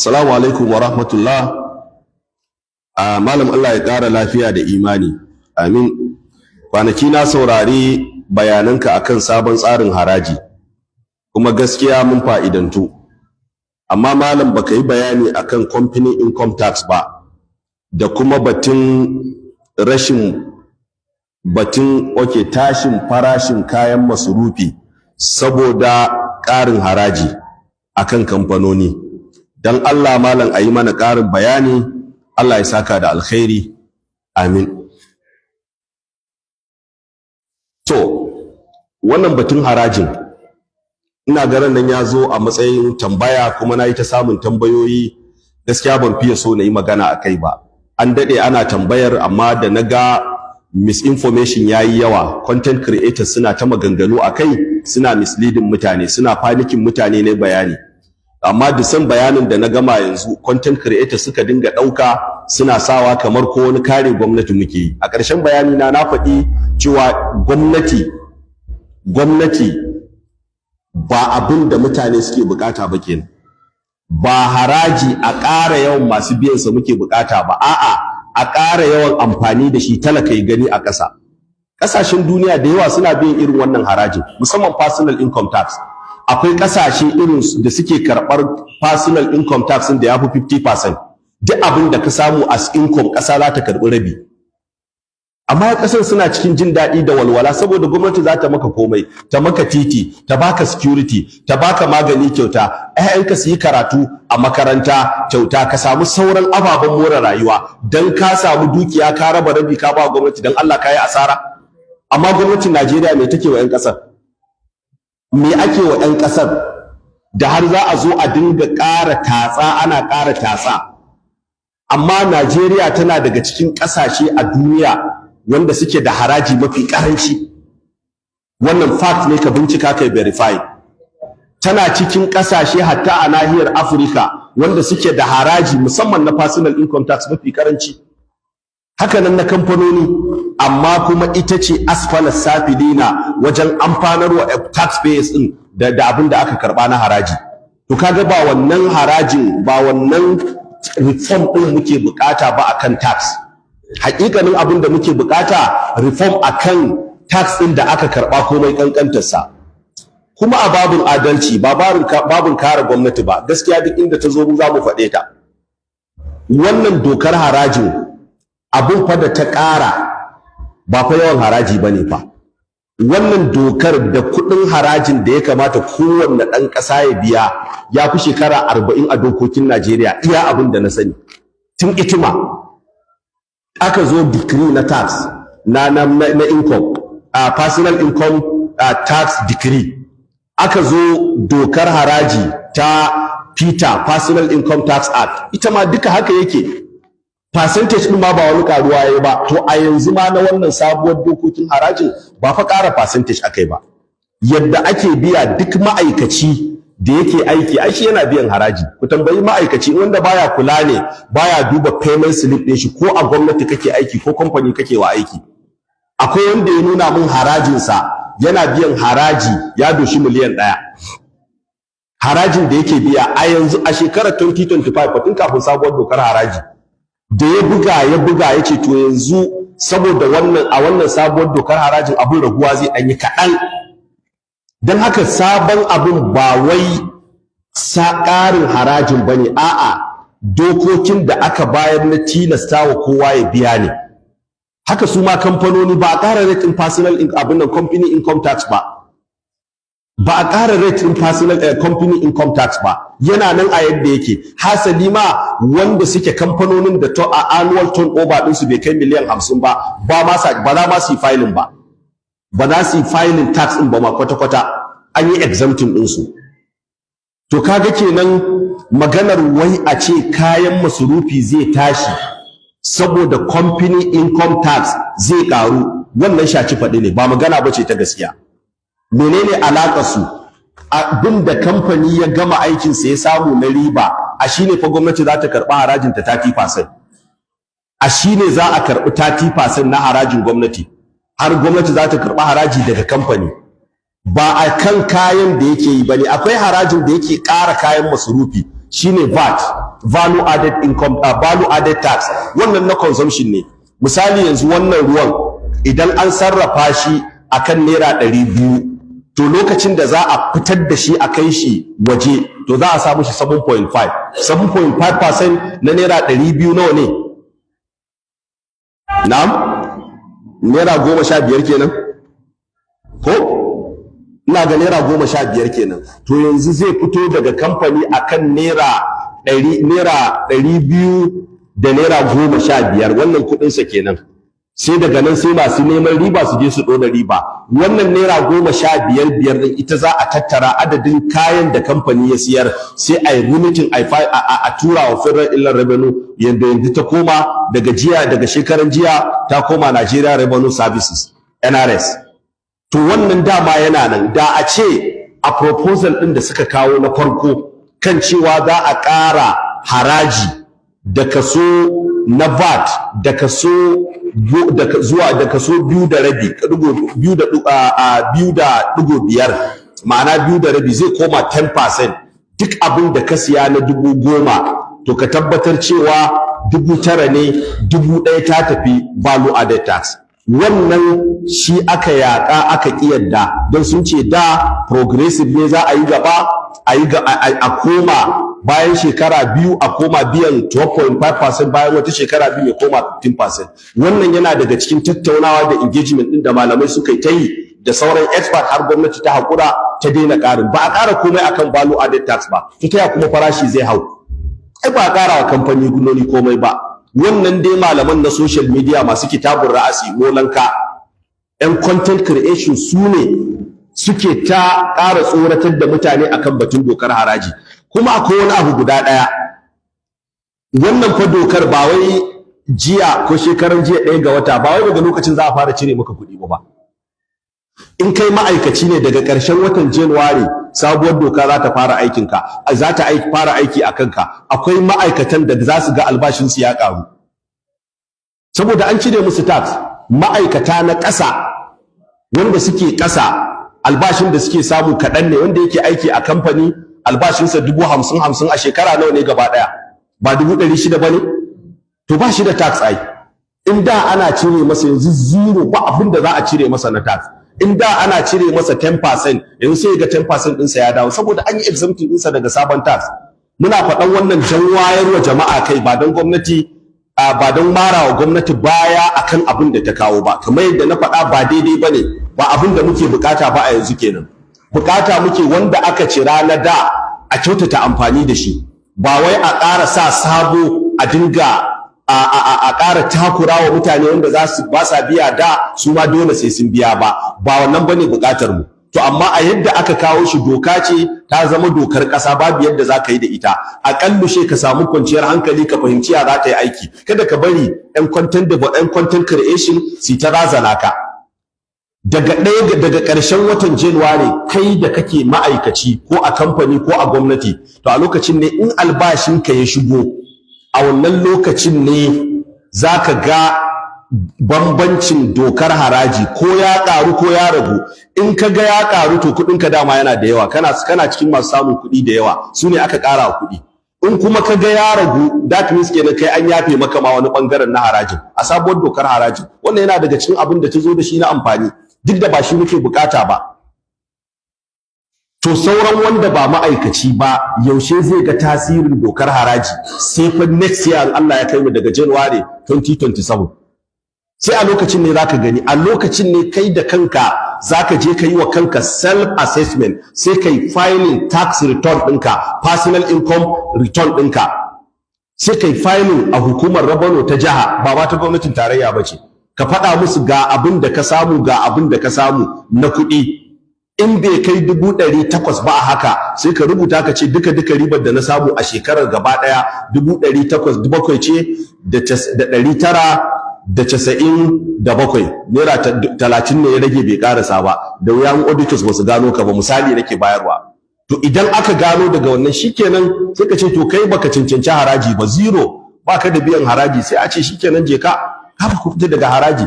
Assalamu alaikum wa rahmatullah. Malam Allah ya ƙara lafiya da imani. Amin. Kwanaki na saurari bayananka akan sabon tsarin haraji, kuma gaskiya mun fa'idantu. Amma malam baka yi bayani akan company income tax ba, da kuma tashin farashin kayan masurufi saboda ƙarin haraji akan kamfanoni. Dan Allah malam a yi mana ƙarin bayani, Allah ya saka da alkhairi, amin. To, wannan batun harajin, ina ganin nan ya zo a matsayin tambaya, kuma na yi ta samun tambayoyi, gaskiya ban fiye so na yi magana a kai ba. An daɗe ana tambayar, amma da na ga misinformation ya yi yawa, content creators suna ta maganganu a kai, suna misleading mutane, suna panikin mutane ne bayani. Amma da san bayanin da na gama yanzu, content creators suka dinga ɗauka suna sawa kamar ko wani kare gwamnati muke yi. A ƙarshen bayani na faɗi cewa gwamnati ba abin da mutane suke bukata ba kenan. Ba haraji a ƙara yawan masu biyansa muke bukata ba, a'a a ƙara yawan amfani da shi talaka ya gani a ƙasa. Ƙasashen duniya da yawa suna biyan irin wannan harajin, musamman personal income tax. Akwai ƙasashe irin da suke karɓar personal income tax da ya fi 50%. Duk abin da ka samu as income, ƙasa za ta karɓi rabi. Amma ƙasar suna cikin jin daɗi da walwala saboda gwamnati za ta maka komai, ta maka titi, ta baka security, ta baka magani kyauta, ƴaƴanka su yi karatu a makaranta kyauta, ka samu sauran ababen more rayuwa. Dan ka samu dukiya ka raba rabi ka ba gwamnati, dan Allah ka yi asara. Amma gwamnatin Najeriya me take wa ƴan ƙasar? Me ake wa ƴan ƙasar da har za a zo a dinga ƙara tatsa, ana ƙara tatsa? Amma Najeriya tana daga cikin ƙasashe a duniya wanda suke da haraji mafi ƙaranci. Wannan fact ne, ka bincika kai verify. Tana cikin ƙasashe hatta a nahiyar Afirka wanda suke da haraji musamman na personal income tax mafi ƙaranci. Haka nan na kamfanoni, amma kuma ita ce asfalas safilina wajen amfanarwa taxpayers din da abin da aka karba na haraji. To kaga ba wannan harajin, ba wannan reform din muke bukata ba akan tax. Hakikanin abin da muke bukata reform akan tax din da aka karba komai kankantarsa. Kuma a babun adalci, ba babun kare gwamnati ba, gaskiya duk inda ta zo mu za mu faɗe ta. Wannan dokar harajin abin fa da ta ƙara ba fa yawan haraji ba ne fa. Wannan dokar da kuɗin harajin da ya kamata kowanne ɗan ƙasa ya biya ya fi shekara 40 a dokokin Najeriya, iya abin da na sani. Tun itima aka zo decree na tax na income, personal income tax decree. Aka zo dokar haraji ta PITA, Personal Income Tax Act. Ita ma duka haka yake. Percentage ɗin ma ba wani ƙaruwa yayi ba. To a yanzu ma na wannan sabuwar dokokin harajin ba fa ƙara percentage akai ba. Yadda ake biya duk ma'aikaci da yake aiki, ai shi yana biyan haraji. Ku tambayi ma'aikaci wanda baya kula ne, baya duba payment slip ɗin shi, ko a gwamnati kake aiki ko company kake wa aiki. Akwai wanda ya nuna min harajinsa yana biyan haraji ya doshi miliyan 1. Harajin da yake biya a yanzu a shekarar 2025, tun kafin sabuwar dokar haraji, da ya buga ya ce to yanzu saboda wannan sabuwar dokar harajin abin raguwa zai ɗanyi kaɗan. Don haka sabon abin ba wai ƙarin harajin ba ne, a'a dokokin da aka bayar na tilasta wa kowa ya biya ne. Haka su ma kamfanoni ba a ƙara rate in personal company income tax ba. Ba a ƙara rate in personal company income tax ba, yana nan a yadda yake. Hasali ma wanda suke kamfanonin da annual turnover ɗinsu bai kai miliyan 50 ba, ba za ma su yi filing ba. Ba za su yi filing tax ɗin ba ma kwata-kwata, an yi exempting ɗinsu. To kaga kenan maganar wai a ce kayan masurufi zai tashi saboda company income tax zai ƙaru, wannan shaci faɗi ne, ba magana ba ce ta gaskiya. Menene alaƙar su? Abin da kamfani ya gama aikinsa ya samu na riba, a shine fa gwamnati za ta karɓi harajin ta 30%. A shine za a karɓi 30% na harajin gwamnati. Har gwamnati za ta karɓi haraji daga kamfani. Ba a kan kayan da yake yi bane, akwai harajin da yake ƙara kayan masurufi, shine VAT. value added income, value added tax, wannan na consumption ne. Misali yanzu wannan ruwan idan an sarrafa shi akan naira 200, to lokacin da za a fitar da shi a kai shi waje, to za a samu shi 7.5. 7.5% na naira 200 nawa ne? Na'am? Naira 15 kenan? Ko? Ina ga naira 15 kenan. To yanzu zai fito daga kamfani akan naira 200 da naira 15, wannan kuɗinsa kenan. Sai daga nan sai masu neman riba su je su ɗora riba. Wannan naira 15 din ita za a tattara adadin kayan da kamfani ya siyar, sai a yi limiting a tura wa Federal Inland Revenue, yanda yanzu ta koma daga shekaran jiya ta koma Nigeria Revenue Services NRS. To wannan dama yana nan, da a ce a proposal ɗin da suka kawo na farko kan cewa za a ƙara haraji da kaso na VAT da kaso zuwa da kaso 2.5, ma'ana 2.5 zai koma 10%. Duk abin da ka siya na 10,000 to ka tabbatar cewa 9,000 ne, 1,000 ta tafi value added tax. Wannan shi aka yaƙa aka ƙiyarda, don sun ce da progressive ne za a yi gaba a koma bayan shekara 2 a koma biyan 12.5%, bayan wata shekara 2 ya koma 15%. Wannan yana daga cikin tattaunawa da engagement din da malamai suka yi ta yi da sauran expert, har gwamnati ta haƙura ta daina ƙarin. Ba a ƙara komai akan value added tax ba, to ta kuma farashi zai hau. Ai ba a ƙara wa kamfani gunoni komai ba. Wannan dai malaman na social media masu kitabun ra'asi molanka, 'yan content creation su ne suke ta ƙara tsoratar da mutane akan batun dokar haraji. Kuma akwai wani abu guda ɗaya, wannan fa dokar ba wai jiya ko shekaran jiya 1 ga wata, ba wai daga lokacin za a fara cire maka kuɗi ba. In kai ma'aikaci ne daga ƙarshen watan Januwari sabuwar doka za ta fara aikinka, za ta fara aiki a kanka. Akwai ma'aikatan da za su ga albashinsu ya ƙaru saboda an cire musu tax. Ma'aikata na ƙasa wanda suke ƙasa, albashin da suke samu kaɗan ne. Wanda yake aiki a kamfani albashinsa 50,000 a shekara nawa ne gaba ɗaya? Ba 600,000 ba ne? To ba shi da tax ai. In da ana cire masa, yanzu zero, ba abin da za a cire masa na tax. In da ana cire masa 10%, yanzu sai ga 10% ɗinsa ya dawo saboda an yi exempting ɗinsa daga sabon tax. Muna faɗan wannan jan wayarwa jama'a kai, ba don gwamnati, ba don marawa gwamnati baya akan abin da ta kawo ba. Kamar yadda na faɗa, ba daidai ba ne, ba abin da muke bukata ba a yanzu kenan. Bukata muke wanda aka cira na da a kyautata amfani da shi, ba wai a ƙara sa sabo a dinga a ƙara takura wa mutane wanda za su ba sa biya da su ma dole sai sun biya ba wannan bane buƙatar mu. To amma a yadda aka kawo shi, doka ce ta zama dokar ƙasa, babu yadda za ka yi da ita. Aƙallushe ka samu kwanciyar hankali, ka fahimci ya za ta yi aiki. Kada ka bari 'yan content creation su ta razana ka. Daga ƙarshen watan Januwari, kai da kake ma'aikaci ko a kamfani ko a gwamnati, to a lokacin ne in albashinka ya shigo, a wannan lokacin ne za ka ga bambancin dokar haraji, ko ya ƙaru ko ya ragu. In ka ga ya ƙaru, to kuɗinka dama yana da yawa, kana cikin masu samun kuɗi da yawa, su ne aka ƙara wa kuɗi. In kuma ka ga ya ragu, that means kenan kai an yafe maka ma wani ɓangaren na harajin a sabuwar dokar harajin. Wannan yana daga cikin abin da ta zo da shi na amfani, duk da ba shi muke bukata ba. To sauran wanda ba ma'aikaci ba, yaushe zai ga tasirin dokar haraji? Sai fa next year Allah ya kai mu daga January 2027. Sai a lokacin ne zaka gani, a lokacin ne kai da kanka zaka je ka yi wa kanka self assessment, sai kai filing tax return ɗinka, personal income return ɗinka, sai kai filing a hukumar rabano ta jiha, ba ta gwamnatin tarayya ba ce. Ka faɗa musu ga abin da ka samu, ga abin da ka samu na kuɗi. In bai kai 800,000 ba a haka, sai ka rubuta ka ce duka ribar da na samu a shekarar gaba ɗaya 800,700 ce da 997, naira 30 ne ya rage bai karasa ba, da wuyan auditors ba su gano ka ba, misali nake bayarwa. To idan aka gano daga wannan shikenan, sai ka ce to kai baka cancanci haraji ba, zero, baka da biyan haraji, sai a ce shikenan je ka ku fita daga haraji.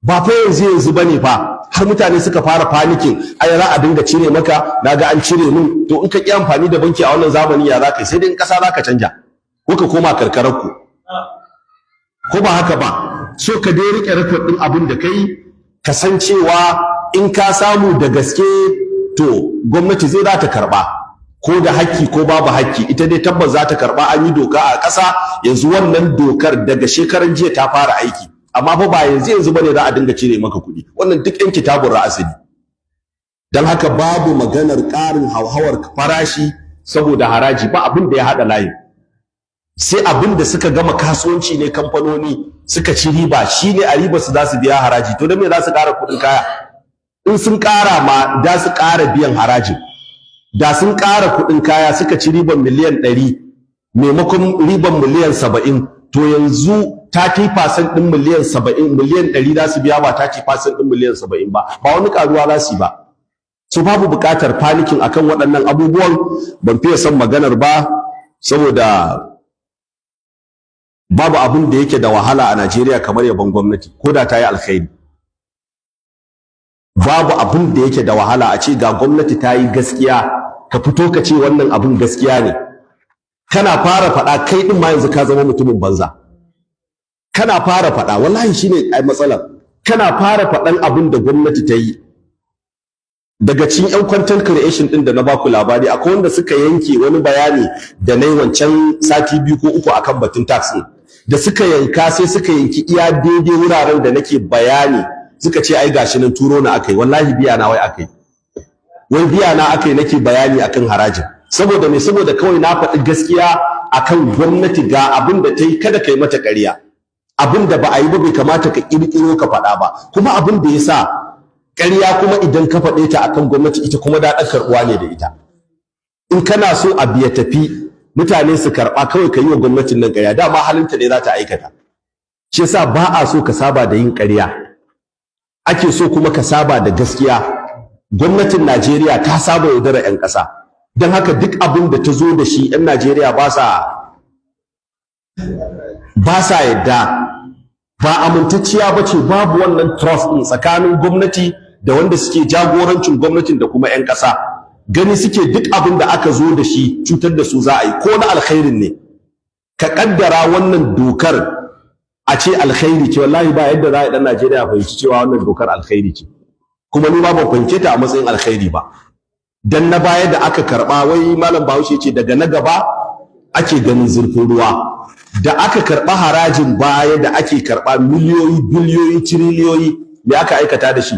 Ba fa yanzu bane fa har mutane suka fara panikin, ai za a dinga cire maka, naga an cire min. To in ka ki amfani da banki a wannan zamani ya zaka yi? Sai dai in kasa zaka canja. kuka koma karkararku ko ba haka ba. So ka dai rike record din abin da kai, kasancewa in ka samu da gaske to gwamnati zai za ta karba, ko da hakki ko babu hakki, ita dai tabbas za ta karba. An yi doka a ƙasa yanzu, wannan dokar daga shekaran jiya ta fara aiki, amma fa ba yanzu bane za a dinga cire maka kuɗi. Wannan duk yan kitabun ra'asili. Dan haka babu maganar ƙarin hauhawar farashi saboda haraji, ba abin da ya haɗa layi. Sai abin da suka gama kasuwanci ne, kamfanoni suka ci riba, shine a riba su za su biya haraji. To dan me za su ƙara kuɗin kaya? In sun ƙara ma da su ƙara biyan harajin. Da sun ƙara kuɗin kaya suka ci riban miliyan 100 maimakon riban miliyan 70, to yanzu 30% ɗin miliyan 70, miliyan 100 za su biya, ba 30% ɗin miliyan 70 ba wani ƙaruwa za su yi ba. So babu buƙatar panikin akan waɗannan abubuwan. Ban fiye son maganar ba, saboda babu abin da yake da wahala a Najeriya kamar yabon gwamnati, ko da ta yi alkhairi. Babu abin da yake da wahala a ce ga gwamnati ta yi gaskiya, ka fito ka ce wannan abin gaskiya ne. Kana fara faɗa kai ɗin ma yanzu ka zama mutumin banza. Kana fara faɗa, wallahi shine ai matsalar. Kana fara faɗan abin da gwamnati ta yi. Daga cikin yan content creation din da na baku labari, akwai wanda suka yanke wani bayani da nayi wancan sati 2 ko 3 akan batun tax din, da suka yanka sai suka yanki iya daidai wuraren da nake bayani, suka ce ai gashi nan turo na akai. Wallahi biya na wai akai, wai biya na akai nake bayani akan harajin. Saboda me? Saboda kawai na faɗi gaskiya akan gwamnati ga abin da ta yi, kada kai mata ƙarya. Abin da ba a yi ba bai kamata ka ƙirƙiro ka faɗa ba. Kuma abin da ya sa ƙarya kuma idan ka faɗe ta akan gwamnati, ita kuma daɗin karɓuwa ne da ita. In kana so a biya tafi mutane su karɓa, kawai ka yi wa gwamnatin nan ƙarya, dama halinta ne za ta aikata. Shi yasa ba a so ka saba da yin ƙarya, ake so kuma ka saba da gaskiya. Gwamnatin Najeriya ta saba yaudara 'yan ƙasa, don haka duk abin da ta zo da shi 'yan Najeriya ba sa yadda. Ba amintacciya ba ce, babu wannan trust ɗin tsakanin gwamnati da wanda suke jagorancin gwamnatin da kuma 'yan ƙasa. Gani suke duk abin da aka zo da shi cutar da su za a yi, ko na alkhairin ne. Ka ƙaddara wannan dokar a ce alkhairi ce, wallahi ba yadda za a yi ɗan Najeriya fahimci cewa wannan dokar alkhairi ce. Kuma ni ma ban fahimce ta a matsayin alkhairi ba. Dan na baya da aka karɓa, wai Malam Bahaushe ce daga na gaba ake ganin zurfin ruwa. Da aka karɓa harajin baya da ake karɓa miliyoyi, biliyoyi, tiriliyoyi, me aka aikata da shi?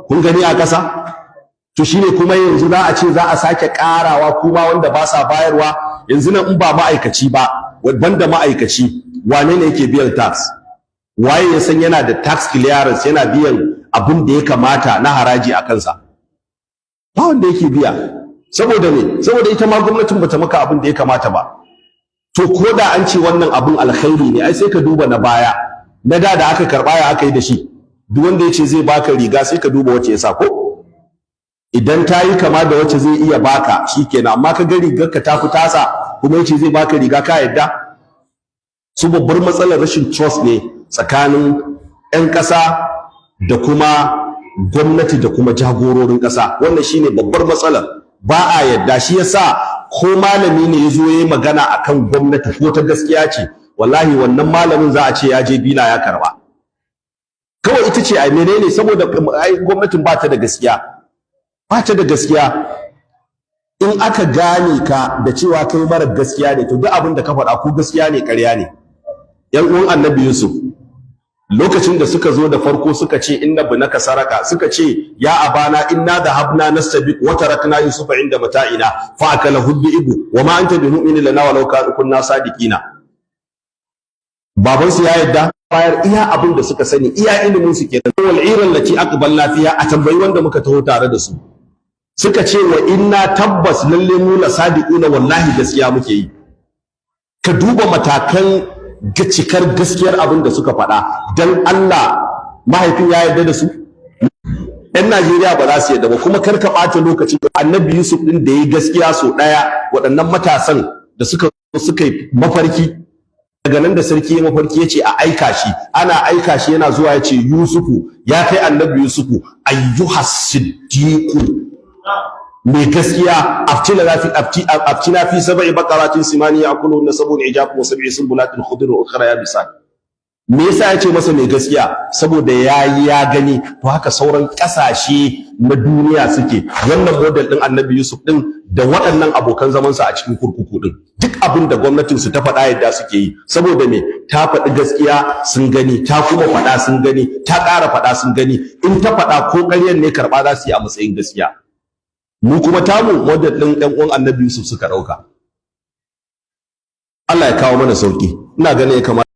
Kun gani a ƙasa? To shine kuma yanzu za a ce za a sake ƙarawa, kuma wanda ba sa bayarwa. Yanzu nan in ba ma'aikaci ba, banda ma'aikaci, wane ne yake biyan tax? Waye ya san yana da tax clearance, yana biyan abin da ya kamata na haraji a kansa? Ba wanda yake biya. Saboda me? Saboda ita ma gwamnatin bata maka abin da ya kamata ba. To ko da an ce wannan abun alkhairi ne, ai sai ka duba na baya, na da aka karɓa ya aka yi da shi. Duk wanda ya ce zai baka riga sai ka duba wacce ya sa, ko idan ta yi kama da wacce zai iya baka shikenan, amma ka ga rigar ka ta fi tasa kuma yace zai baka riga, ka yadda? Su babbar matsalar rashin trust ne tsakanin 'yan ƙasa da kuma gwamnati da kuma jagororin ƙasa. Wannan shine babbar matsalar, ba a yadda. Shi yasa ko malami ne ya zo ya yi magana akan gwamnati ko ta gaskiya ce, wallahi wannan malamin za a ce ya je bila ya karba. Kawai ita ce ai menene? Saboda gwamnatin ba ta da gaskiya, ba ta da gaskiya. In aka gane ka da cewa kai mara gaskiya ne, to duk abin da ka faɗa ko gaskiya ne ƙarya ne. Yan uwan Annabi Yusuf lokacin da suka zo da farko suka ce inna bunaka saraka, suka ce ya abana inna dhahabna nastabiq wa tarakna yusufa inda mata'ina fa akala hudbi'u wa ma anta bimu'minin lana walau kunna sadiqina. Baban su ya yadda bayar iya abin da suka sani, iya ilimin su kenan. Wal iran lati aqbalna fiha, a tambayi wanda muka taho tare da su. Suka ce wa inna tabbas lalle mu la sadiquna, wallahi gaskiya muke yi. Ka duba matakan cikar gaskiyar abin da suka faɗa. Dan Allah, mahaifin ya yarda da su? 'Yan Najeriya ba za su yarda ba. Kuma kar ka ɓata lokaci. Annabi Yusuf ɗin da ya yi gaskiya sau ɗaya, waɗannan matasan da suka yi mafarki, daga nan da sarki ya mafarki ya ce a aika shi, ana aika shi yana zuwa ya ce Yusufu, ya kai Annabi Yusufu, ayyuhas siddiqu, mai gaskiya aftina fi sab'i baqaratin simani ya'kuluhunna sab'un ijab wa sab'i sunbulatin khudr wa ukhra yabisat. Me yasa ya ce masa mai gaskiya? Saboda ya gani. To haka sauran kasashe na duniya suke. Wannan model din Annabi Yusuf din da waɗannan abokan zamansa a cikin kurkuku din, duk abin da gwamnatin su ta faɗa yadda suke yi. Saboda me? Ta faɗi gaskiya sun gani, ta kuma faɗa sun gani, ta ƙara faɗa sun gani. In ta faɗa ko ƙaryar ne karɓa za su yi a matsayin gaskiya. Mu kuma tamu model din ɗan uwan Annabi Yusuf suka ɗauka. Allah ya kawo mana sauki. Ina ganin ya kamata